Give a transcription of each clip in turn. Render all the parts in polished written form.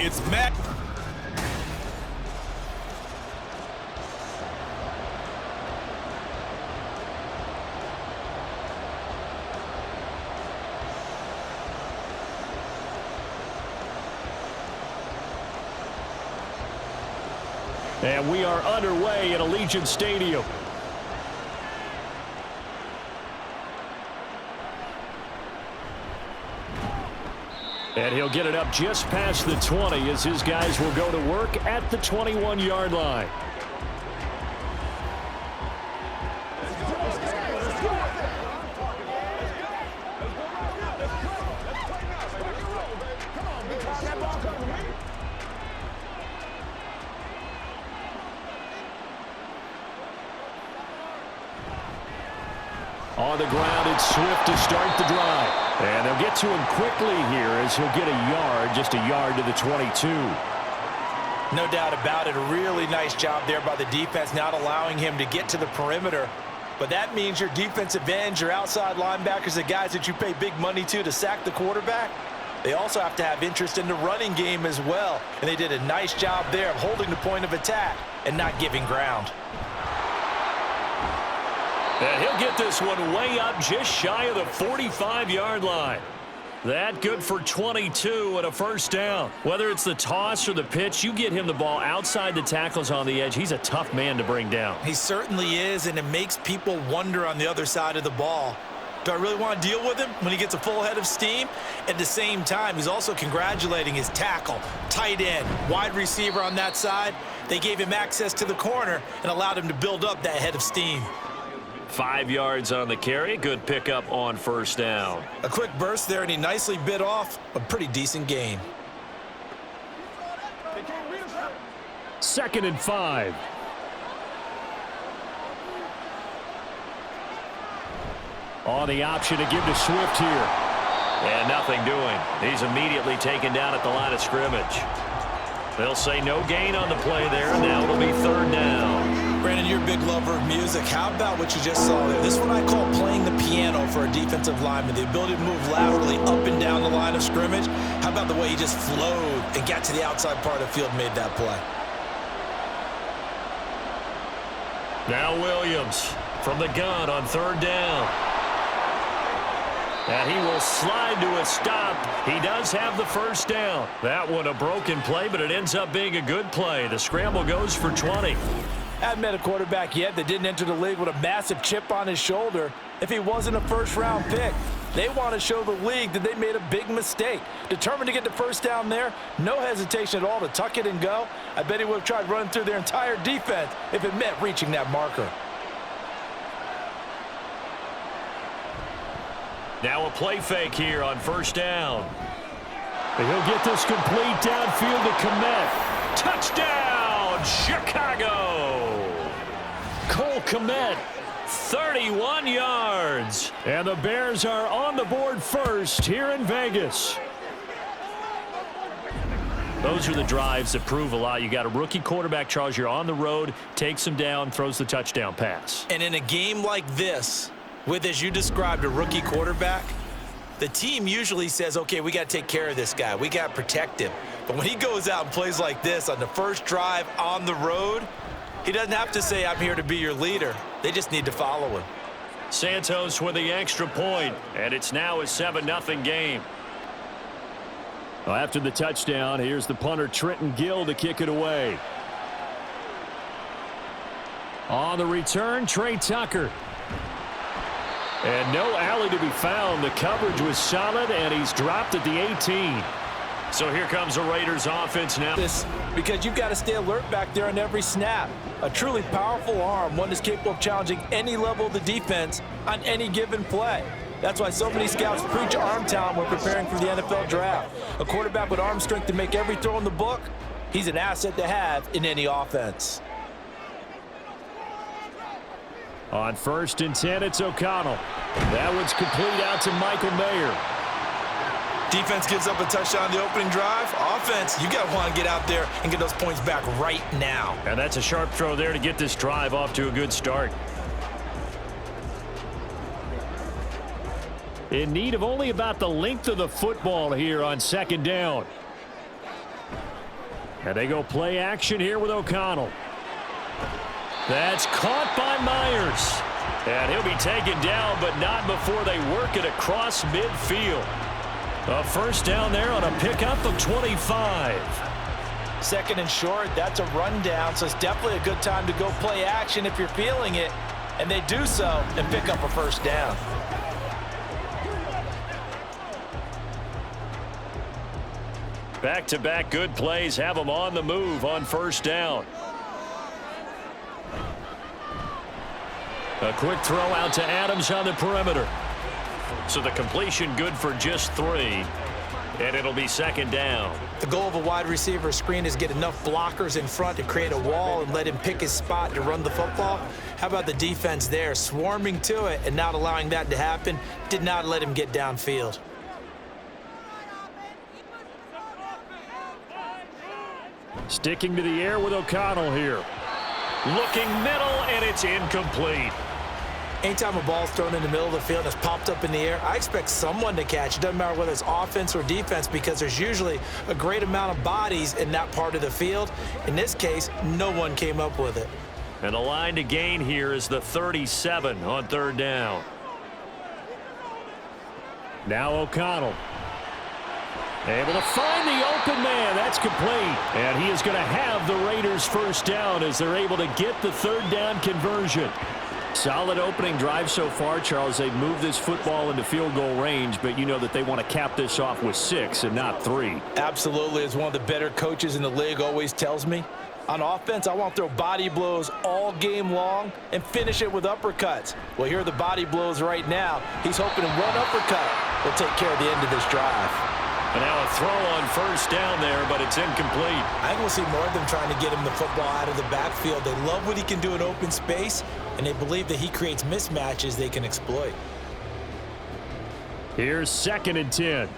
It's Matt. And we are underway at Allegiant Stadium. And he'll get it up just past the 20 as his guys will go to work at the 21-yard line. On the ground, it's Swift to start the drive. And they'll get to him quickly here as he'll get a yard, just a yard to the 22. No doubt about it. A really nice job there by the defense, not allowing him to get to the perimeter. But that means your defensive ends, your outside linebackers, the guys that you pay big money to sack the quarterback, they also have to have interest in the running game as well. And they did a nice job there of holding the point of attack and not giving ground. And he'll get this one way up just shy of the 45-yard line. That good for 22 and a first down. Whether it's the toss or the pitch, you get him the ball outside the tackles on the edge. He's a tough man to bring down. He certainly is, and it makes people wonder on the other side of the ball. Do I really want to deal with him when he gets a full head of steam? At the same time, he's also congratulating his tackle, tight end, wide receiver on that side. They gave him access to the corner and allowed him to build up that head of steam. 5 yards on the carry. Good pickup on first down. A quick burst there, and he nicely bit off a pretty decent gain. 2nd and 5. On the option to give to Swift here. And nothing doing. He's immediately taken down at the line of scrimmage. They'll say no gain on the play there. Now it'll be 3rd down. Brandon, you're a big lover of music. How about what you just saw there? This is what I call playing the piano for a defensive lineman. The ability to move laterally up and down the line of scrimmage. How about the way he just flowed and got to the outside part of the field and made that play? Now Williams from the gun on 3rd down. And he will slide to a stop. He does have the first down. That one a broken play, but it ends up being a good play. The scramble goes for 20. Haven't met a quarterback yet that didn't enter the league with a massive chip on his shoulder if he wasn't a first-round pick. They want to show the league that they made a big mistake. Determined to get the first down there, no hesitation at all to tuck it and go. I bet he would have tried running through their entire defense if it meant reaching that marker. Now a play fake here on first down. And he'll get this complete downfield to Kmet. Touchdown, Chicago! Cole Kmet, 31 yards. And the Bears are on the board first here in Vegas. Those are the drives that prove a lot. You got a rookie quarterback, Charles. You're on the road, takes him down, throws the touchdown pass. And in a game like this, with, as you described, a rookie quarterback, the team usually says, okay, we got to take care of this guy. We got to protect him. But when he goes out and plays like this on the first drive on the road, he doesn't have to say, I'm here to be your leader. They just need to follow him. Santos with the extra point, and it's now a 7-0 game. Well, after the touchdown, here's the punter, Trenton Gill, to kick it away. On the return, Trey Tucker. And no alley to be found. The coverage was solid, and he's dropped at the 18. So here comes the Raiders offense now. Because you've got to stay alert back there on every snap. A truly powerful arm, one that's capable of challenging any level of the defense on any given play. That's why so many scouts preach arm talent when preparing for the NFL draft. A quarterback with arm strength to make every throw in the book, he's an asset to have in any offense. On 1st and 10, it's O'Connell. That one's complete out to Michael Mayer. Defense gives up a touchdown on the opening drive. Offense, you got to want to get out there and get those points back right now. And that's a sharp throw there to get this drive off to a good start. In need of only about the length of the football here on 2nd down. And they go play action here with O'Connell. That's caught by Myers. And he'll be taken down, but not before they work it across midfield. A first down there on a pickup of 25. Second and short, that's a rundown, so it's definitely a good time to go play action if you're feeling it. And they do so and pick up a first down. Back-to-back good plays have them on the move on first down. A quick throw out to Adams on the perimeter. So the completion good for just 3. And it'll be second down. The goal of a wide receiver screen is get enough blockers in front to create a wall and let him pick his spot to run the football. How about the defense there, swarming to it and not allowing that to happen? Did not let him get downfield. Sticking to the air with O'Connell here. Looking middle, and it's incomplete. Anytime a ball's thrown in the middle of the field and it's popped up in the air, I expect someone to catch. It doesn't matter whether it's offense or defense because there's usually a great amount of bodies in that part of the field. In this case, no one came up with it. And the line to gain here is the 37 on third down. Now O'Connell. Able to find the open man. That's complete. And he is going to have the Raiders first down as they're able to get the third down conversion. Solid opening drive so far, Charles. They've moved this football into field goal range, but you know that they want to cap this off with 6 and not 3. Absolutely. As one of the better coaches in the league always tells me, on offense, I want to throw body blows all game long and finish it with uppercuts. Well, here are the body blows right now. He's hoping one uppercut will take care of the end of this drive. And now a throw on first down there, but it's incomplete. I think we'll see more of them trying to get him the football out of the backfield. They love what he can do in open space, and they believe that he creates mismatches they can exploit. Here's second and 10.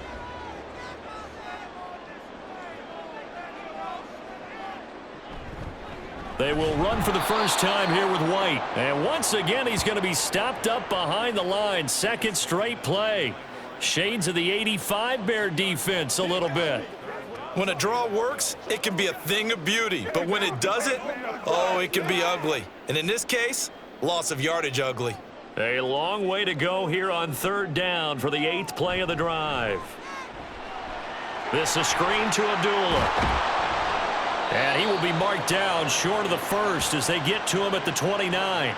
They will run for the first time here with White. And once again, he's going to be stopped up behind the line. Second straight play. Shades of the 85 Bear defense a little bit. When a draw works, it can be a thing of beauty. But when it doesn't, oh, it can be ugly. And in this case, loss of yardage ugly. A long way to go here on third down for the 8th play of the drive. This is screen to Abdullah. And he will be marked down short of the first as they get to him at the 29.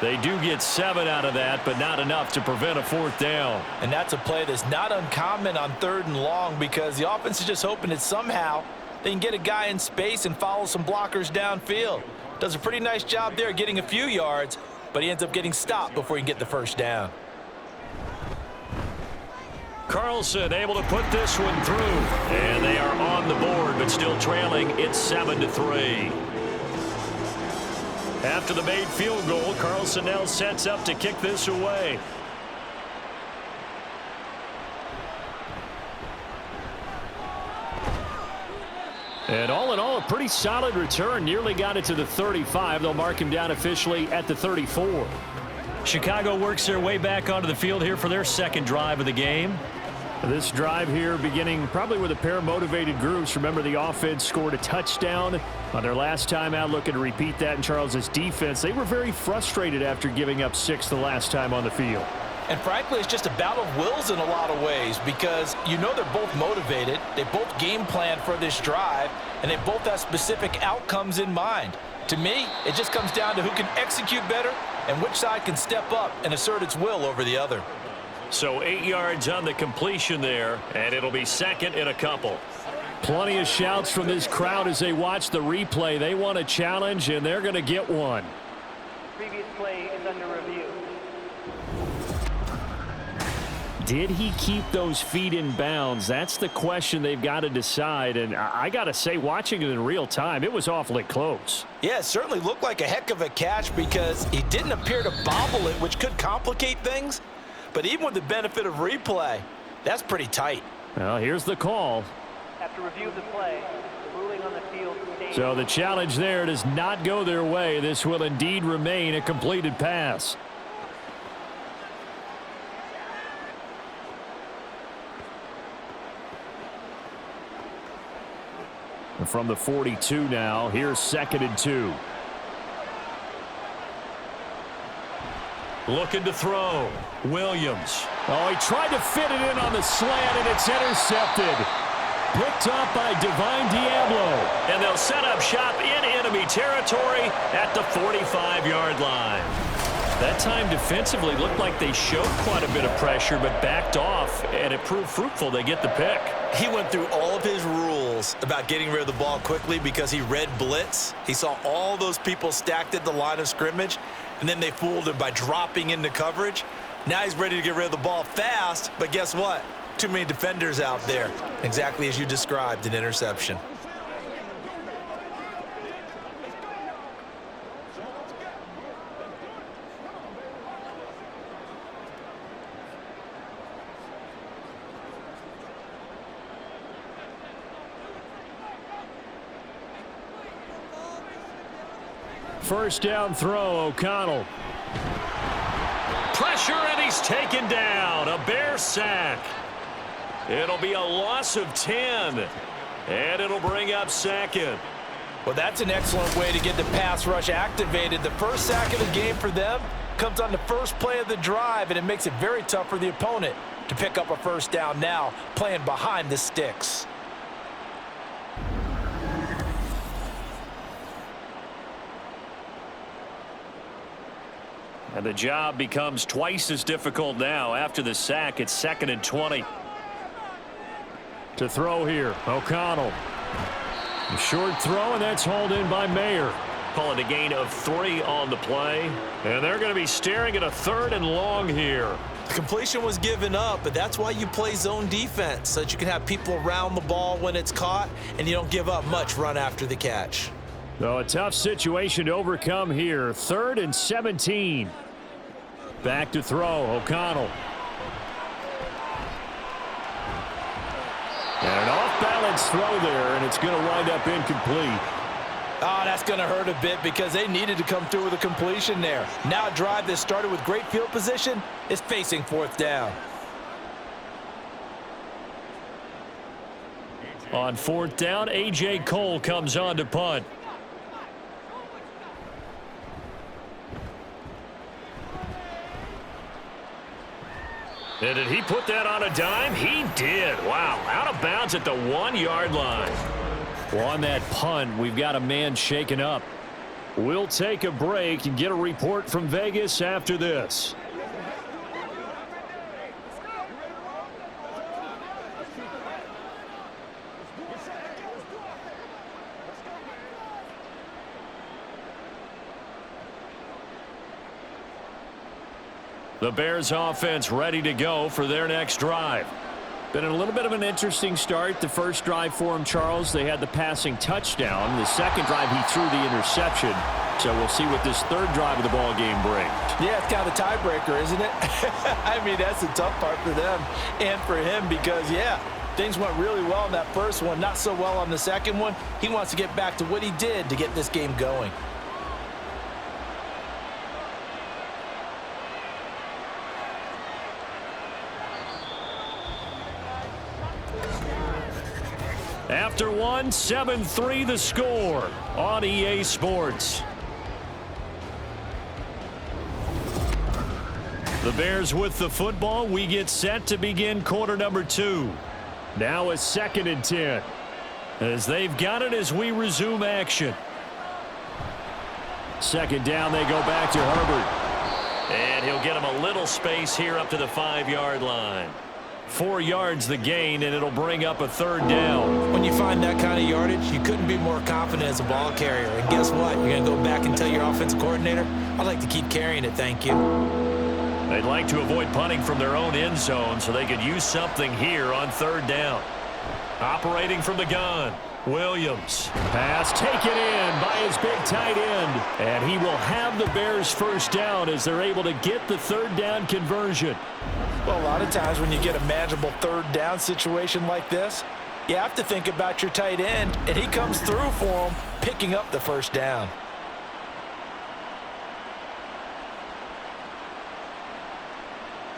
They do get 7 out of that, but not enough to prevent a fourth down. And that's a play that's not uncommon on third and long because the offense is just hoping that somehow they can get a guy in space and follow some blockers downfield. Does a pretty nice job there getting a few yards, but he ends up getting stopped before he can get the first down. Carlson able to put this one through. And they are on the board, but still trailing. It's 7-3. After the made field goal, Carlson now sets up to kick this away. And all in all, a pretty solid return. Nearly got it to the 35. They'll mark him down officially at the 34. Chicago works their way back onto the field here for their second drive of the game. This drive here beginning probably with a pair of motivated groups. Remember, the offense scored a touchdown on their last time out, looking to repeat that in Charles's defense. They were very frustrated after giving up 6 the last time on the field. And frankly, it's just a battle of wills in a lot of ways because you know they're both motivated. They both game plan for this drive, and they both have specific outcomes in mind. To me, it just comes down to who can execute better and which side can step up and assert its will over the other. So 8 yards on the completion there, and it'll be second and a couple. Plenty of shouts from this crowd as they watch the replay. They want a challenge, and they're going to get one. Previous play is under review. Did he keep those feet in bounds? That's the question they've got to decide. And I got to say, watching it in real time, it was awfully close. Yeah, it certainly looked like a heck of a catch because he didn't appear to bobble it, which could complicate things. But even with the benefit of replay, that's pretty tight. Well, here's the call. After review of the play, the ruling on the field stays. So the challenge there does not go their way. This will indeed remain a completed pass. From the 42 now, here's 2nd and 2. Looking to throw. Williams. Oh, he tried to fit it in on the slant, and it's intercepted. Picked up by Divine Diablo. And they'll set up shop in enemy territory at the 45-yard line. That time defensively looked like they showed quite a bit of pressure but backed off, and it proved fruitful. They get the pick. He went through all of his rules about getting rid of the ball quickly because he read blitz. He saw all those people stacked at the line of scrimmage, and then they fooled him by dropping into coverage. Now he's ready to get rid of the ball fast, but guess what? Too many defenders out there. Exactly as you described, an interception. First down throw, O'Connell. Pressure, and he's taken down. A Bear sack. It'll be a loss of 10, and it'll bring up 2nd. Well, that's an excellent way to get the pass rush activated. The first sack of the game for them comes on the first play of the drive, and it makes it very tough for the opponent to pick up a first down now, playing behind the sticks. And the job becomes twice as difficult now. After the sack, it's 2nd and 20. To throw here, O'Connell. A short throw, and that's hauled in by Mayer. Call it a gain of 3 on the play. And they're going to be staring at a 3rd and long here. The completion was given up, but that's why you play zone defense, so that you can have people around the ball when it's caught, and you don't give up much run after the catch. So a tough situation to overcome here. 3rd and 17. Back to throw, O'Connell. And an off-balance throw there, and it's going to wind up incomplete. Oh, that's going to hurt a bit because they needed to come through with a completion there. Now a drive that started with great field position is facing 4th down. On 4th down, A.J. Cole comes on to punt. And did he put that on a dime? He did. Wow, out of bounds at the 1-yard line. Well, on that punt, we've got a man shaken up. We'll take a break and get a report from Vegas after this. The Bears offense ready to go for their next drive. Been a little bit of an interesting start. The first drive for him, Charles, they had the passing touchdown. The second drive, he threw the interception. So we'll see what this 3rd drive of the ball game brings. Yeah, it's kind of a tiebreaker, isn't it? I mean, that's the tough part for them and for him because, yeah, things went really well in that first one, not so well on the second one. He wants to get back to what he did to get this game going. After 1, 7-3 the score on EA Sports. The Bears with the football. We get set to begin quarter number 2. Now a 2nd and 10. As they've got it as we resume action. 2nd down, they go back to Herbert. And he'll get him a little space here up to the 5-yard line. 4 yards the gain, and it'll bring up a 3rd down. When you find that kind of yardage, you couldn't be more confident as a ball carrier. And guess what? You're going to go back and tell your offensive coordinator, I'd like to keep carrying it, thank you. They'd like to avoid punting from their own end zone so they could use something here on 3rd down. Operating from the gun, Williams. Pass taken in by his big tight end. And he will have the Bears first down as they're able to get the 3rd down conversion. Well, a lot of times when you get a manageable 3rd down situation like this, you have to think about your tight end, and he comes through for him, picking up the first down.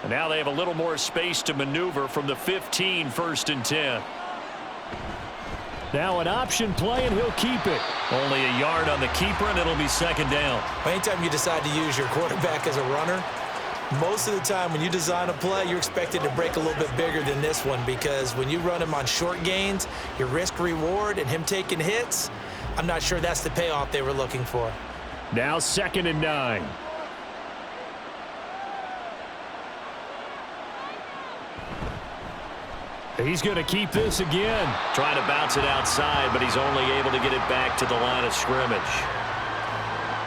And now they have a little more space to maneuver from the 15, 1st and 10. Now an option play, and he'll keep it. Only a yard on the keeper, and it'll be second down. Anytime you decide to use your quarterback as a runner, most of the time when you design a play, you're expected to break a little bit bigger than this one, because when you run him on short gains, your risk-reward and him taking hits, I'm not sure that's the payoff they were looking for. Now 2nd and 9. He's going to keep this again. Trying to bounce it outside, but he's only able to get it back to the line of scrimmage.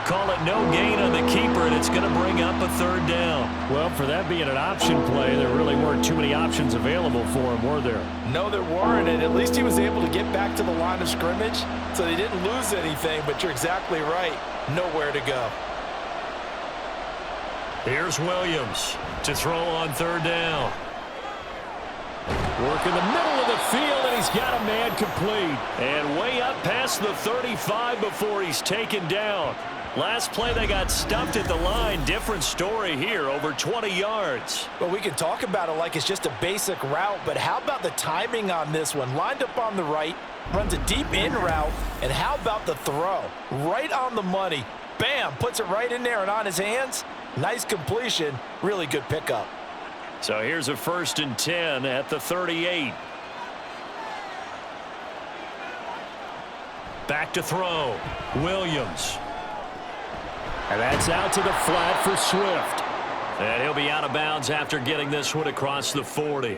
Call it no gain on the keeper, and it's going to bring up a 3rd down. Well, for that being an option play, there really weren't too many options available for him, were there? No, there weren't, and at least he was able to get back to the line of scrimmage, so they didn't lose anything, but you're exactly right. Nowhere to go. Here's Williams to throw on 3rd down. Work in the middle of the field, and he's got a man complete. And way up past the 35 before he's taken down. Last play, they got stuffed at the line. Different story here, over 20 yards. Well, we can talk about it like it's just a basic route, but how about the timing on this one? Lined up on the right, runs a deep in route, and how about the throw? Right on the money. Bam, puts it right in there and on his hands. Nice completion, really good pickup. So here's a 1st and 10 at the 38. Back to throw. Williams. And that's out to the flat for Swift. And he'll be out of bounds after getting this one across the 40.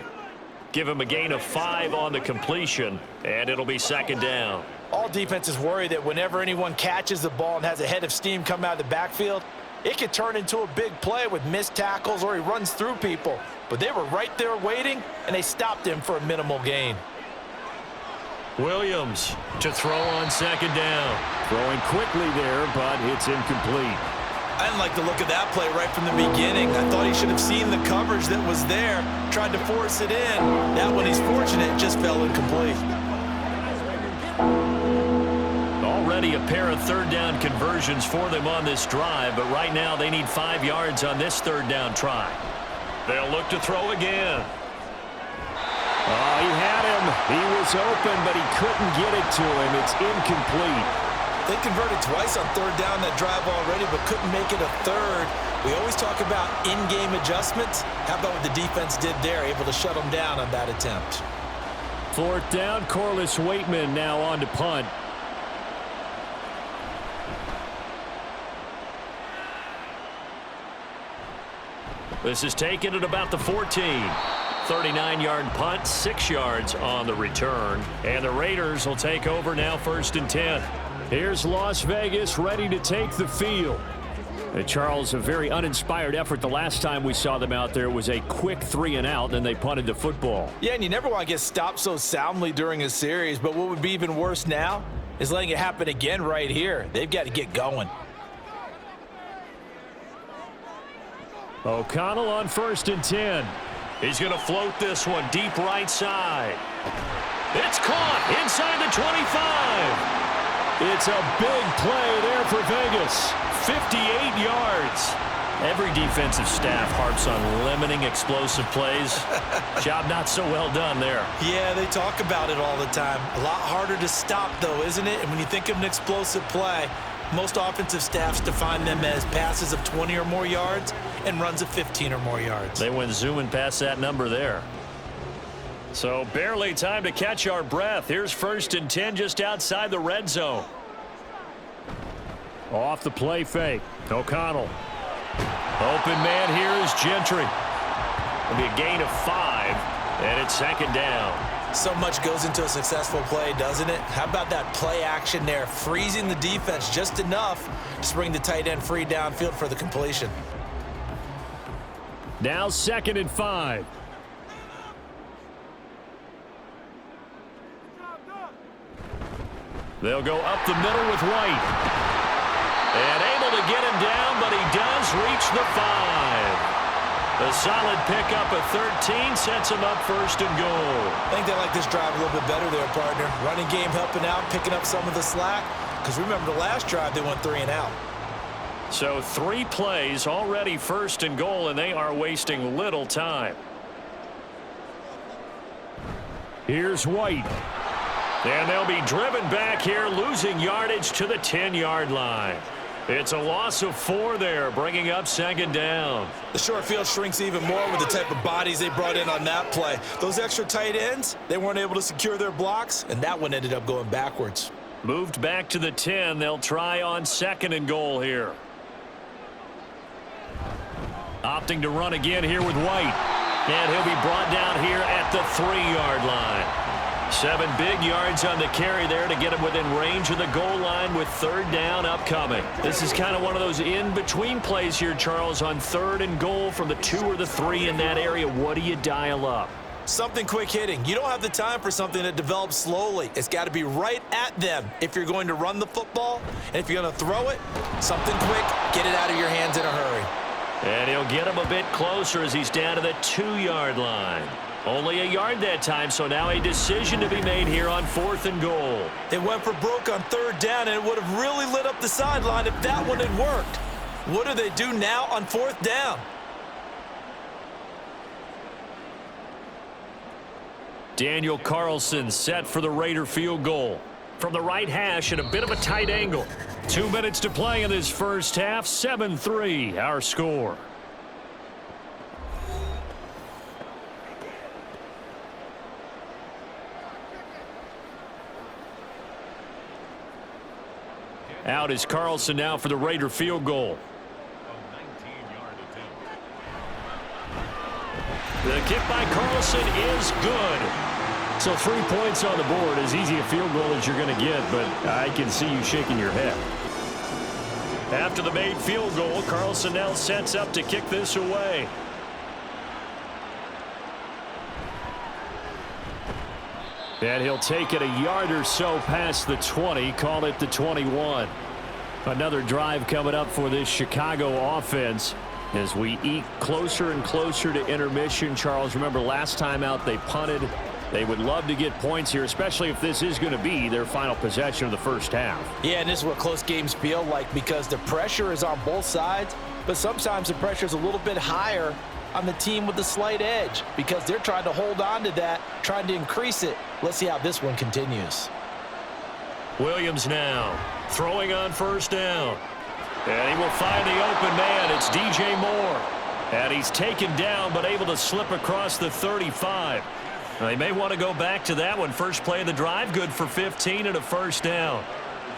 Give him a gain of 5 on the completion, and it'll be 2nd down. All defenses worry that whenever anyone catches the ball and has a head of steam come out of the backfield, it could turn into a big play with missed tackles or he runs through people. But they were right there waiting, and they stopped him for a minimal gain. Williams to throw on 2nd down. Throwing quickly there, but it's incomplete. I didn't like the look of that play right from the beginning. I thought he should have seen the coverage that was there, tried to force it in. That one, he's fortunate, just fell incomplete. Already a pair of 3rd down conversions for them on this drive, but right now they need 5 yards on this 3rd down try. They'll look to throw again. Oh, he had him. He was open, but he couldn't get it to him. It's incomplete. They converted twice on 3rd down that drive already, but couldn't make it a 3rd. We always talk about in-game adjustments. How about what the defense did there, able to shut them down on that attempt? 4th down, Corliss Waitman now on to punt. This is taken at about the 14. 39-yard punt, 6 yards on the return. And the Raiders will take over now 1st and 10. Here's Las Vegas ready to take the field. And Charles, a very uninspired effort. The last time we saw them out there was a quick 3 and out, then they punted the football. Yeah, and you never want to get stopped so soundly during a series, but what would be even worse now is letting it happen again right here. They've got to get going. O'Connell on 1st and 10. He's going to float this one deep right side. It's caught inside the 25. It's a big play there for Vegas. 58 yards. Every defensive staff harps on limiting explosive plays. Job not so well done there. Yeah, they talk about it all the time. A lot harder to stop, though, isn't it? And when you think of an explosive play, most offensive staffs define them as passes of 20 or more yards and runs of 15 or more yards. They went zooming past that number there. So barely time to catch our breath. Here's 1st and 10 just outside the red zone. Off the play fake. O'Connell. Open man here is Gentry. It'll be a gain of 5, and it's 2nd down. So much goes into a successful play, doesn't it? How about that play action there, freezing the defense just enough to bring the tight end free downfield for the completion. Now 2nd and 5. They'll go up the middle with White. And able to get him down, but he does reach the 5. A solid pickup of 13 sets him up 1st and goal. I think they like this drive a little bit better there, partner. Running game helping out, picking up some of the slack. Because remember, the last drive, they went 3 and out. So 3 plays already 1st and goal, and they are wasting little time. Here's White. And they'll be driven back here, losing yardage to the 10-yard line. It's a loss of 4 there, bringing up second down. The short field shrinks even more with the type of bodies they brought in on that play. Those extra tight ends, they weren't able to secure their blocks, and that one ended up going backwards. Moved back to the 10. They'll try on 2nd and goal here. Opting to run again here with White. And he'll be brought down here at the 3-yard line. 7 big yards on the carry there to get him within range of the goal line with 3rd down upcoming. This is kind of one of those in-between plays here, Charles, on 3rd and goal from the 2 or the 3 in that area. What do you dial up? Something quick hitting. You don't have the time for something that develops slowly. It's got to be right at them if you're going to run the football. And if you're going to throw it, something quick, get it out of your hands in a hurry. And he'll get him a bit closer as he's down to the 2-yard line. Only a yard that time, so now a decision to be made here on 4th and goal. They went for broke on 3rd down, and it would have really lit up the sideline if that one had worked. What do they do now on 4th down? Daniel Carlson set for the Raider field goal. From the right hash at a bit of a tight angle. 2 minutes to play in this first half. 7-3, our score. Out is Carlson now for the Raider field goal. The kick by Carlson is good. So 3 points on the board, as easy a field goal as you're going to get, but I can see you shaking your head. After the made field goal, Carlson now sets up to kick this away. And he'll take it a yard or so past the 20, call it the 21. Another drive coming up for this Chicago offense as we eke closer and closer to intermission. Charles, remember last time out they punted. They would love to get points here, especially if this is going to be their final possession of the first half. Yeah, and this is what close games feel like because the pressure is on both sides, but sometimes the pressure is a little bit higher on the team with the slight edge because they're trying to hold on to that, trying to increase it. Let's see how this one continues. Williams now throwing on 1st down. And he will find the open man. It's DJ Moore. And he's taken down but able to slip across the 35. They may want to go back to that one. First play of the drive, good for 15 and a 1st down.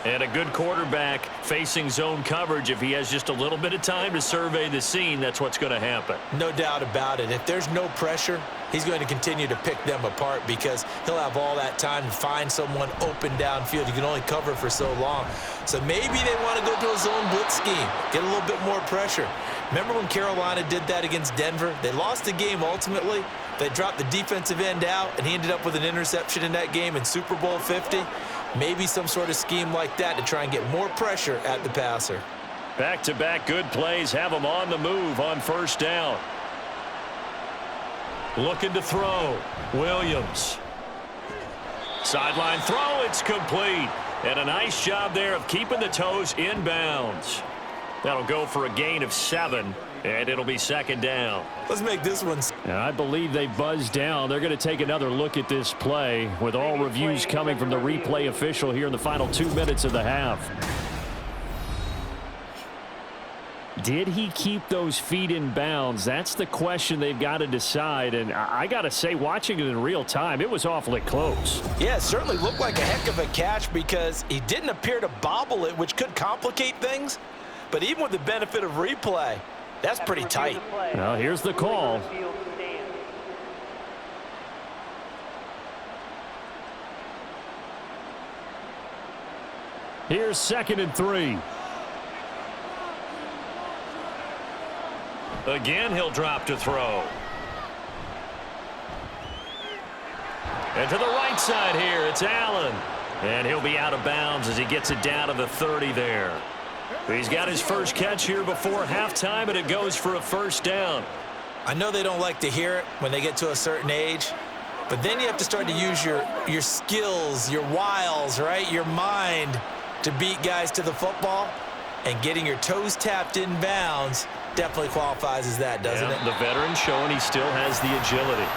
And a good quarterback facing zone coverage. If he has just a little bit of time to survey the scene, that's what's going to happen. No doubt about it. If there's no pressure, he's going to continue to pick them apart because he'll have all that time to find someone open downfield. You can only cover for so long. So maybe they want to go to a zone blitz scheme, get a little bit more pressure. Remember when Carolina did that against Denver? They lost the game ultimately. They dropped the defensive end out, and he ended up with an interception in that game in Super Bowl 50. Maybe some sort of scheme like that to try and get more pressure at the passer. Back-to-back good plays have him on the move on 1st down. Looking to throw. Williams. Sideline throw. It's complete. And a nice job there of keeping the toes in bounds. That'll go for a gain of 7. And it'll be 2nd down. Let's make this one. I believe they buzzed down. They're going to take another look at this play with all reviews coming from the replay official here in the final 2 minutes of the half. Did he keep those feet in bounds? That's the question they've got to decide. And I got to say, watching it in real time, it was awfully close. Yeah, it certainly looked like a heck of a catch because he didn't appear to bobble it, which could complicate things. But even with the benefit of replay, that's pretty tight. Well, here's the call. Here's 2nd and 3. Again, he'll drop to throw. And to the right side here, it's Allen. And he'll be out of bounds as he gets it down to the 30 there. He's got his first catch here before halftime, and it goes for a 1st down. I know they don't like to hear it when they get to a certain age, but then you have to start to use your skills, your wiles, right, your mind to beat guys to the football. And getting your toes tapped in bounds definitely qualifies as that, doesn't it? The veteran showing he still has the agility.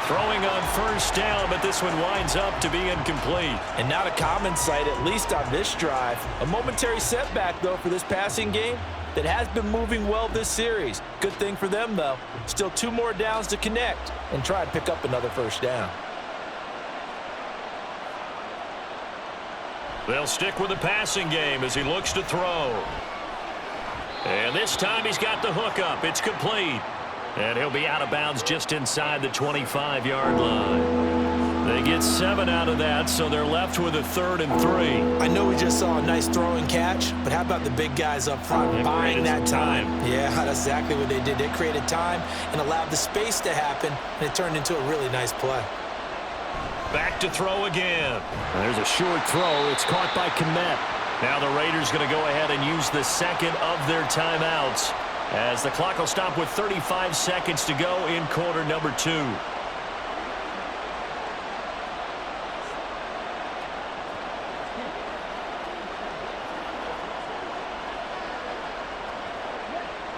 Throwing on first down, but this one winds up to be incomplete. And not a common sight, at least on this drive. A momentary setback, though, for this passing game that has been moving well this series. Good thing for them, though. Still 2 more downs to connect and try and pick up another first down. They'll stick with the passing game as he looks to throw. And this time he's got the hook up. It's complete. And he'll be out of bounds just inside the 25-yard line. They get 7 out of that, so they're left with a 3rd and 3. I know we just saw a nice throwing catch, but how about the big guys up front buying that time? Yeah, that's exactly what they did. They created time and allowed the space to happen, and it turned into a really nice play. Back to throw again. There's a short throw. It's caught by Kmet. Now the Raiders going to go ahead and use the second of their timeouts as the clock will stop with 35 seconds to go in quarter number 2.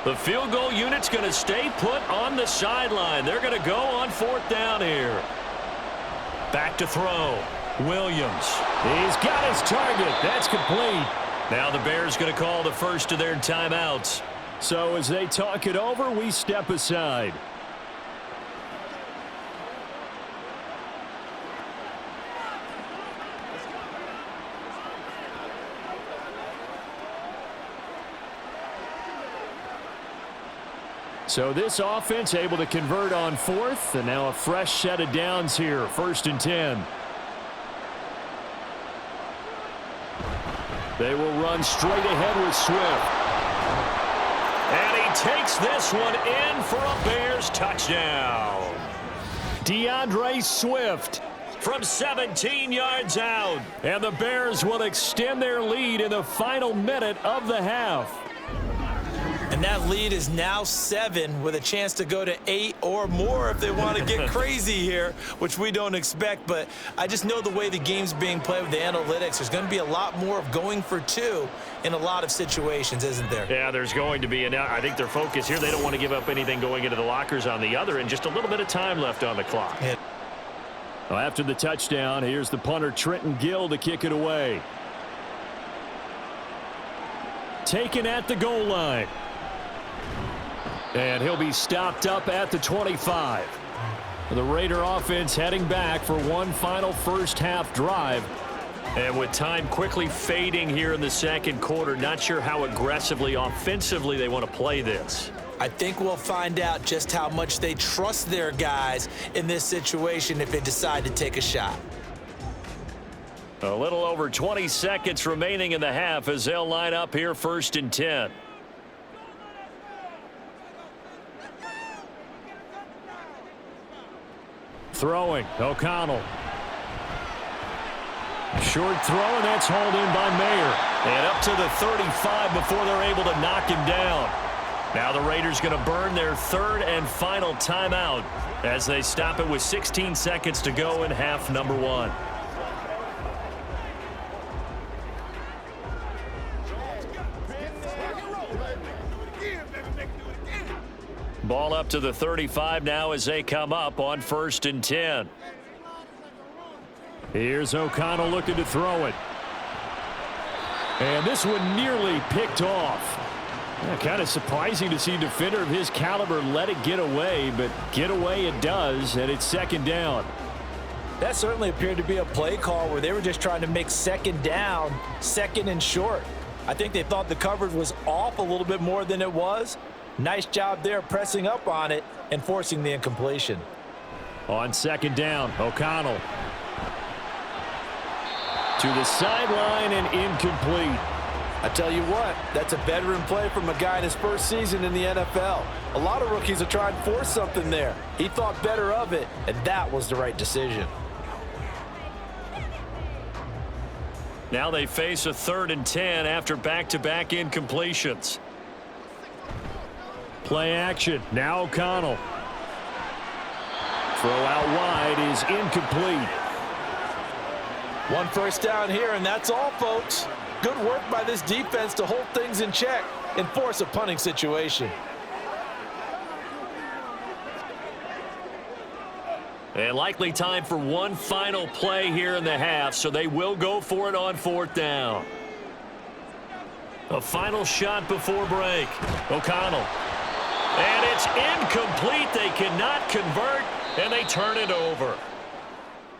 The field goal unit's going to stay put on the sideline. They're going to go on 4th down here. Back to throw. Williams. He's got his target. That's complete. Now the Bears going to call the first of their timeouts. So as they talk it over, we step aside. So this offense able to convert on 4th, and now a fresh set of downs here, 1st and 10. They will run straight ahead with Swift. And he takes this one in for a Bears touchdown. DeAndre Swift from 17 yards out. And the Bears will extend their lead in the final minute of the half. And that lead is now 7 with a chance to go to 8 or more if they want to get crazy here, which we don't expect. But I just know the way the game's being played with the analytics, there's going to be a lot more of going for 2 in a lot of situations, isn't there? Yeah, there's going to be. And I think their focus here, they don't want to give up anything going into the lockers on the other, and just a little bit of time left on the clock. Yeah. Well, after the touchdown, here's the punter, Trenton Gill, to kick it away. Taken at the goal line. And he'll be stopped up at the 25. The Raider offense heading back for one final first half drive. And with time quickly fading here in the second quarter, not sure how aggressively offensively they want to play this. I think we'll find out just how much they trust their guys in this situation if they decide to take a shot. A little over 20 seconds remaining in the half as they'll line up here 1st and 10. Throwing, O'Connell. Short throw, and that's hauled in by Mayer. And up to the 35 before they're able to knock him down. Now the Raiders going to burn their 3rd and final timeout as they stop it with 16 seconds to go in half number 1. Ball up to the 35 now as they come up on 1st and 10. Here's O'Connell looking to throw it. And this one nearly picked off. Yeah, kind of surprising to see a defender of his caliber let it get away, but get away it does, and it's 2nd down. That certainly appeared to be a play call where they were just trying to make 2nd down, 2nd and short. I think they thought the coverage was off a little bit more than it was. Nice job there pressing up on it and forcing the incompletion. On 2nd down, O'Connell. To the sideline and incomplete. I tell you what, that's a veteran play from a guy in his first season in the NFL. A lot of rookies are trying to force something there. He thought better of it, and that was the right decision. Now they face a 3rd and 10 after back-to-back incompletions. Play action. Now O'Connell. Throw out wide is incomplete. 1 first down here, and that's all, folks. Good work by this defense to hold things in check and force a punting situation. And likely time for one final play here in the half, so they will go for it on 4th down. A final shot before break. O'Connell. And it's incomplete. They cannot convert, and they turn it over.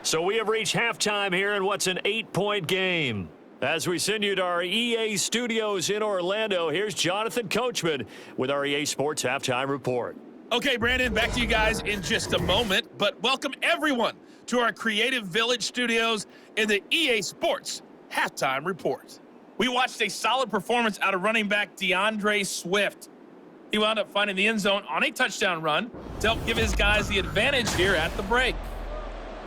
So we have reached halftime here in what's an 8-point game. As we send you to our EA studios in Orlando, here's Jonathan Coachman with our EA Sports Halftime Report. Okay, Brandon, back to you guys in just a moment, but welcome everyone to our Creative Village studios in the EA Sports Halftime Report. We watched a solid performance out of running back DeAndre Swift. He wound up finding the end zone on a touchdown run to help give his guys the advantage here at the break.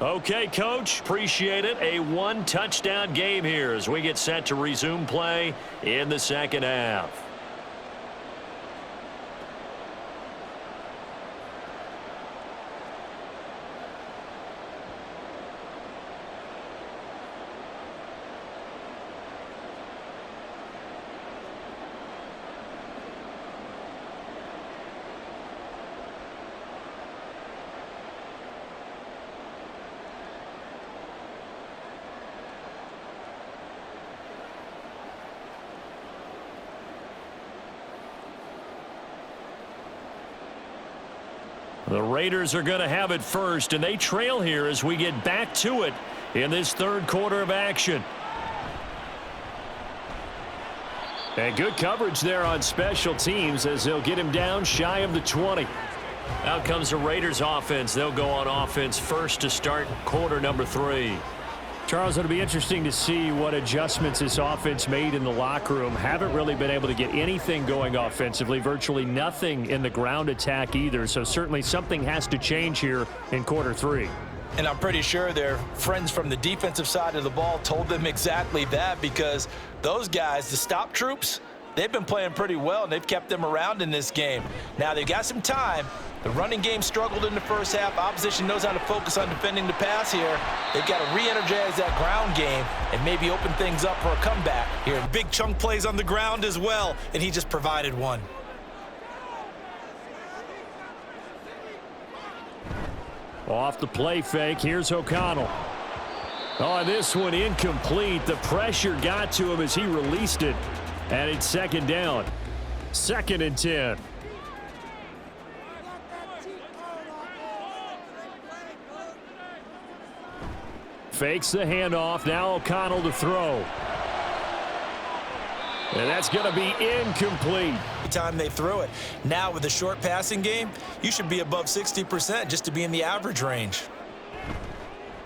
Okay, Coach, appreciate it. A one-touchdown game here as we get set to resume play in the second half. The Raiders are going to have it first, and they trail here as we get back to it in this third quarter of action. And good coverage there on special teams as they'll get him down shy of the 20. Out comes the Raiders offense. They'll go on offense first to start quarter number 3. Charles, it'll be interesting to see what adjustments this offense made in the locker room. Haven't really been able to get anything going offensively, virtually nothing in the ground attack either. So certainly something has to change here in quarter 3. And I'm pretty sure their friends from the defensive side of the ball told them exactly that, because those guys, the stop troops, they've been playing pretty well, and they've kept them around in this game. Now, they've got some time. The running game struggled in the first half. Opposition knows how to focus on defending the pass here. They've got to re-energize that ground game and maybe open things up for a comeback here. Big chunk plays on the ground as well, and he just provided one. Off the play fake, here's O'Connell. Oh, this one incomplete. The pressure got to him as he released it. And it's second down. 2nd and 10. Fakes the handoff. Now O'Connell to throw. And that's going to be incomplete. Time they throw it. Now with the short passing game, you should be above 60% just to be in the average range.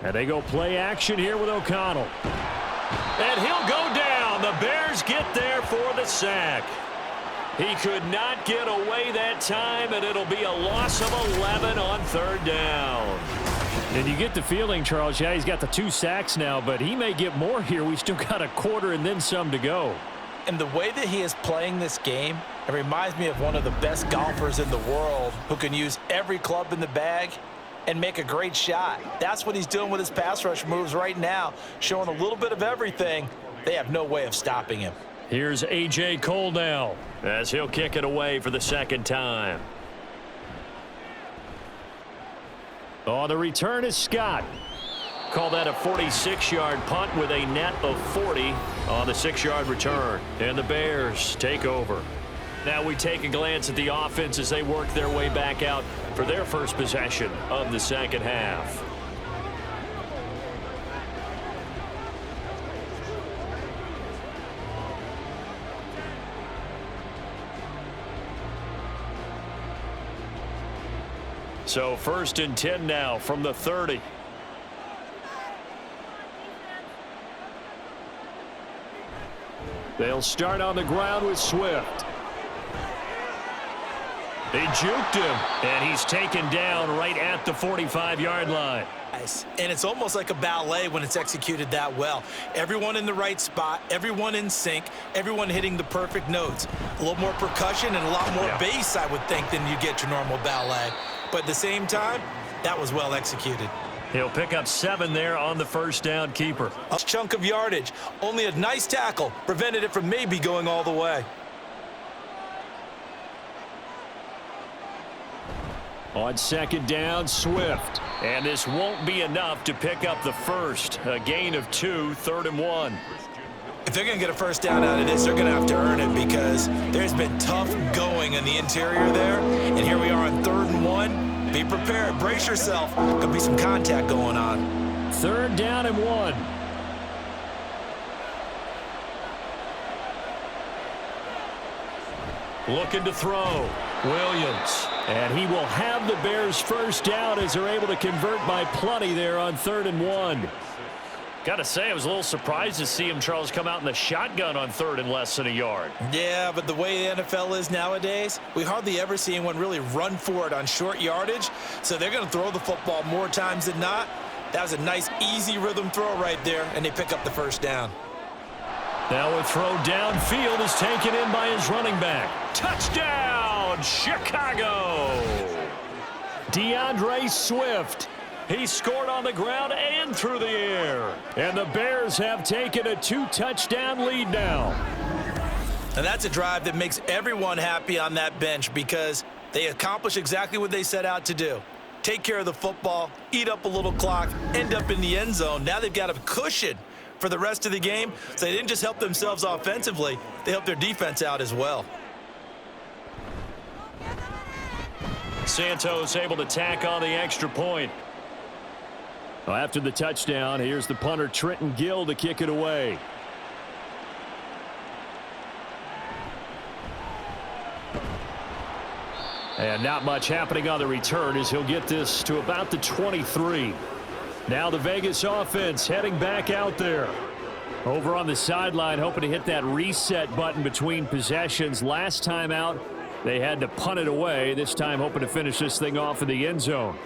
And they go play action here with O'Connell. And he'll go down. The Bears get there for the sack. He could not get away that time, and it'll be a loss of 11 on 3rd down. And you get the feeling, Charles, yeah, he's got the 2 sacks now, but he may get more here. We still got a quarter and then some to go. And the way that he is playing this game, it reminds me of one of the best golfers in the world who can use every club in the bag and make a great shot. That's what he's doing with his pass rush moves right now, showing a little bit of everything. They have no way of stopping him. Here's A.J. Cole now as he'll kick it away for the 2nd time. Oh, the return is Scott. Call that a 46-yard punt with a net of 40 on the 6-yard return. And the Bears take over. Now we take a glance at the offense as they work their way back out for their first possession of the second half. So 1st and 10 now from the 30. They'll start on the ground with Swift. They juked him, and he's taken down right at the 45-yard line. And it's almost like a ballet when it's executed that well. Everyone in the right spot, everyone in sync, everyone hitting the perfect notes. A little more percussion and a lot more bass, I would think, than you get your normal ballet. But at the same time, that was well executed. He'll pick up 7 there on the first down keeper. A chunk of yardage. Only a nice tackle prevented it from maybe going all the way. On second down, Swift. And this won't be enough to pick up the first. A gain of 2, 3rd and 1. If they're going to get a first down out of this, they're going to have to earn it because there's been tough going in the interior there. And here we are on 3rd and 1. Be prepared. Brace yourself. Could be some contact going on. 3rd down and 1. Looking to throw. Williams. And he will have the Bears first down as they're able to convert by plenty there on 3rd and 1. Got to say, I was a little surprised to see him, Charles, come out in the shotgun on 3rd and less than a yard. Yeah, but the way the NFL is nowadays, we hardly ever see anyone really run for it on short yardage. So they're going to throw the football more times than not. That was a nice, easy rhythm throw right there, and they pick up the first down. Now a throw downfield is taken in by his running back. Touchdown, Chicago! DeAndre Swift. He scored on the ground and through the air. And the Bears have taken a 2-touchdown lead now. And that's a drive that makes everyone happy on that bench because they accomplish exactly what they set out to do. Take care of the football, eat up a little clock, end up in the end zone. Now they've got a cushion for the rest of the game. So they didn't just help themselves offensively, they helped their defense out as well. Santos able to tack on the extra point. Well, after the touchdown, here's the punter Trenton Gill to kick it away. And not much happening on the return as he'll get this to about the 23. Now the Vegas offense heading back out there. Over on the sideline, hoping to hit that reset button between possessions. Last time out, they had to punt it away. This time hoping to finish this thing off in the end zone.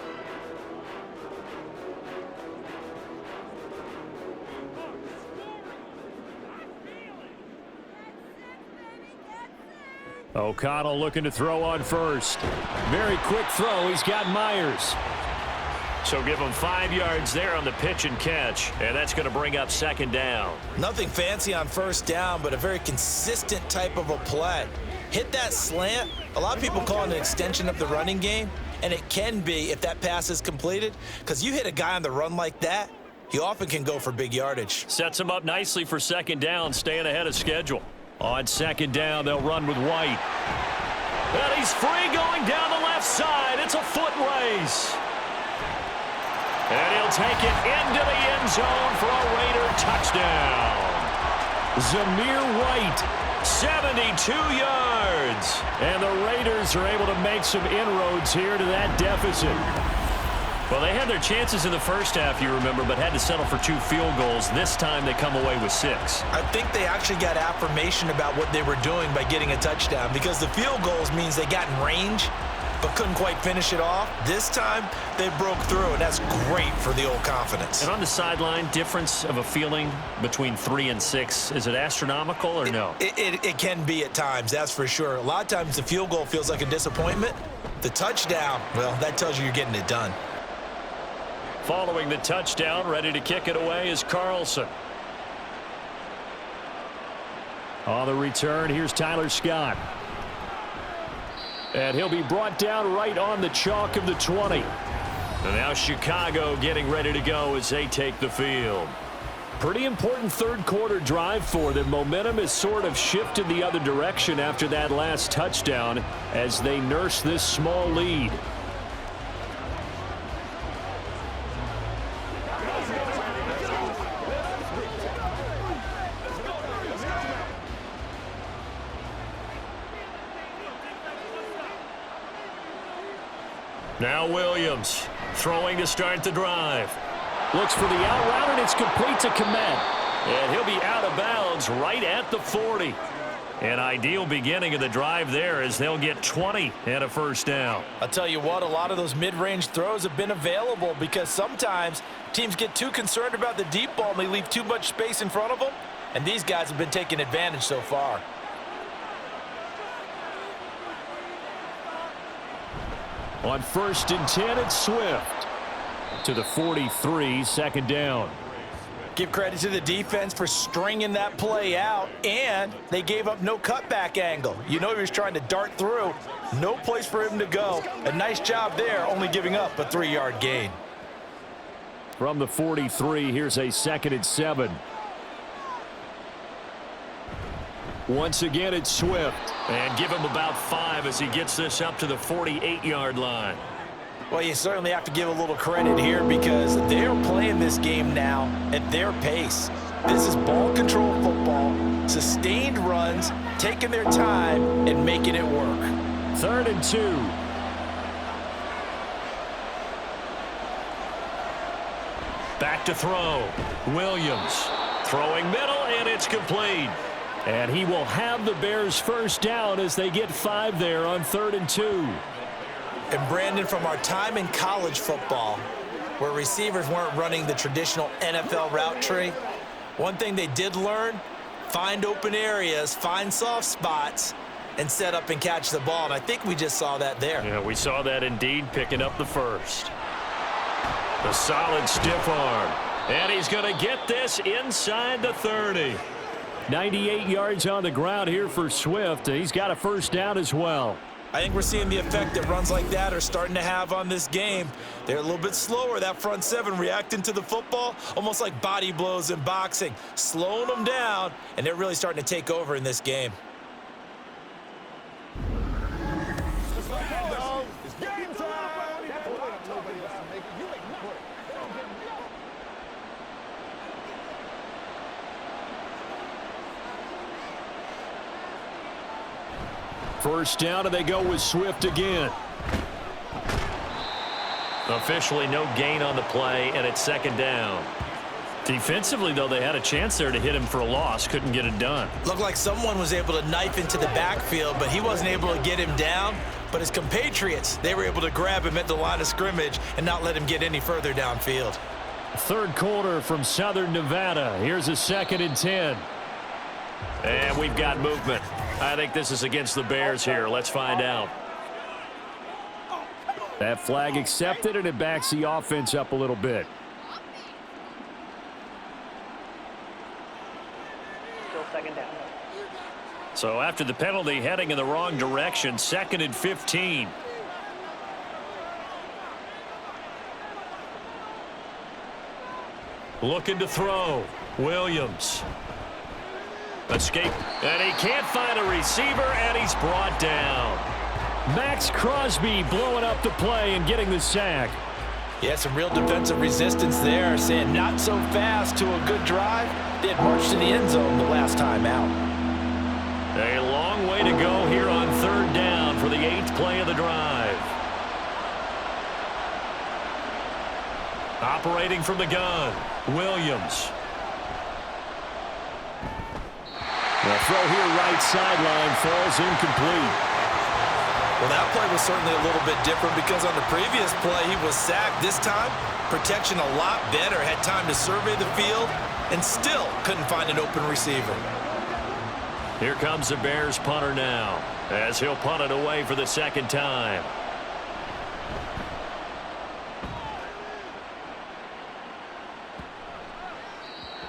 O'Connell looking to throw on first. Very quick throw. He's got Myers. So give him 5 yards there on the pitch and catch. And that's going to bring up second down. Nothing fancy on first down, but a very consistent type of a play. Hit that slant. A lot of people call it an extension of the running game. And it can be if that pass is completed. Because you hit a guy on the run like that, he often can go for big yardage. Sets him up nicely for second down, staying ahead of schedule. On second down, they'll run with White. And he's free going down the left side. It's a foot race. And he'll take it into the end zone for a Raider touchdown. Zamir White, 72 yards. And the Raiders are able to make some inroads here to that deficit. Well, they had their chances in the first half, you remember, but had to settle for 2 field goals. This time they come away with 6. I think they actually got affirmation about what they were doing by getting a touchdown because the field goals means they got in range but couldn't quite finish it off. This time they broke through, and that's great for the old confidence. And on the sideline, difference of a feeling between 3 and 6, is it astronomical or no? It can be at times, that's for sure. A lot of times the field goal feels like a disappointment. The touchdown, well, that tells you you're getting it done. Following the touchdown, ready to kick it away is Carlson. On the return, here's Tyler Scott. And he'll be brought down right on the chalk of the 20. And now Chicago getting ready to go as they take the field. Pretty important third quarter drive for them. Momentum has sort of shifted the other direction after that last touchdown as they nurse this small lead. Now Williams throwing to start the drive. Looks for the out route, and it's complete to Komet. And he'll be out of bounds right at the 40. An ideal beginning of the drive there as they'll get 20 and a first down. I'll tell you what, a lot of those mid-range throws have been available because sometimes teams get too concerned about the deep ball and they leave too much space in front of them. And these guys have been taking advantage so far. On 1st and 10, it's Swift to the 43, second down. Give credit to the defense for stringing that play out, and they gave up no cutback angle. You know he was trying to dart through. No place for him to go. A nice job there, only giving up a 3-yard gain. From the 43, here's a 2nd and 7. Once again, it's Swift. And give him about 5 as he gets this up to the 48-yard line. Well, you certainly have to give a little credit here because they're playing this game now at their pace. This is ball control football, sustained runs, taking their time and making it work. 3rd and 2. Back to throw. Williams throwing middle, and it's complete. And he will have the Bears first down as they get 5 there on 3rd and 2. And Brandon, from our time in college football, where receivers weren't running the traditional NFL route tree, one thing they did learn, find open areas, find soft spots, and set up and catch the ball. And I think we just saw that there. Yeah, we saw that indeed, picking up the first. A solid stiff arm. And he's going to get this inside the 30. 98 yards on the ground here for Swift. He's got a first down as well. I think we're seeing the effect that runs like that are starting to have on this game. They're a little bit slower, that front 7, reacting to the football, almost like body blows in boxing, slowing them down, and they're really starting to take over in this game. First down, and they go with Swift again. Officially no gain on the play, and it's 2nd down. Defensively, though, they had a chance there to hit him for a loss. Couldn't get it done. Looked like someone was able to knife into the backfield, but he wasn't able to get him down. But his compatriots, they were able to grab him at the line of scrimmage and not let him get any further downfield. 3rd quarter from Southern Nevada. Here's a 2nd and 10. And we've got movement. I think this is against the Bears here. Let's find out. That flag accepted, and it backs the offense up a little bit. Still 2nd down. So after the penalty, heading in the wrong direction, 2nd and 15. Looking to throw. Williams. Escape, and he can't find a receiver, and he's brought down. Max Crosby blowing up the play and getting the sack. Yeah, some real defensive resistance there, saying not so fast to a good drive. They had marched to the end zone the last time out. A long way to go here on 3rd down for the 8th play of the drive. Operating from the gun, Williams. The throw here right sideline falls incomplete. Well, that play was certainly a little bit different because on the previous play he was sacked. This time, protection a lot better. Had time to survey the field and still couldn't find an open receiver. Here comes the Bears punter now as he'll punt it away for the 2nd time.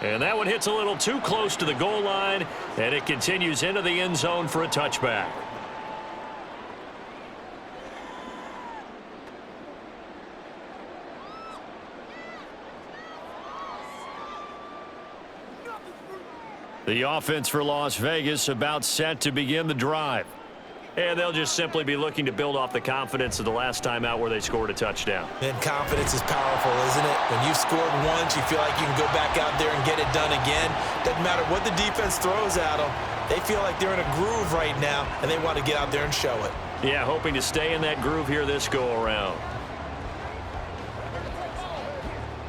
And that one hits a little too close to the goal line, and it continues into the end zone for a touchback. The offense for Las Vegas about set to begin the drive. And they'll just simply be looking to build off the confidence of the last time out where they scored a touchdown. And confidence is powerful, isn't it? When you've scored once, you feel like you can go back out there and get it done again. Doesn't matter what the defense throws at them. They feel like they're in a groove right now, and they want to get out there and show it. Yeah, hoping to stay in that groove here this go-around.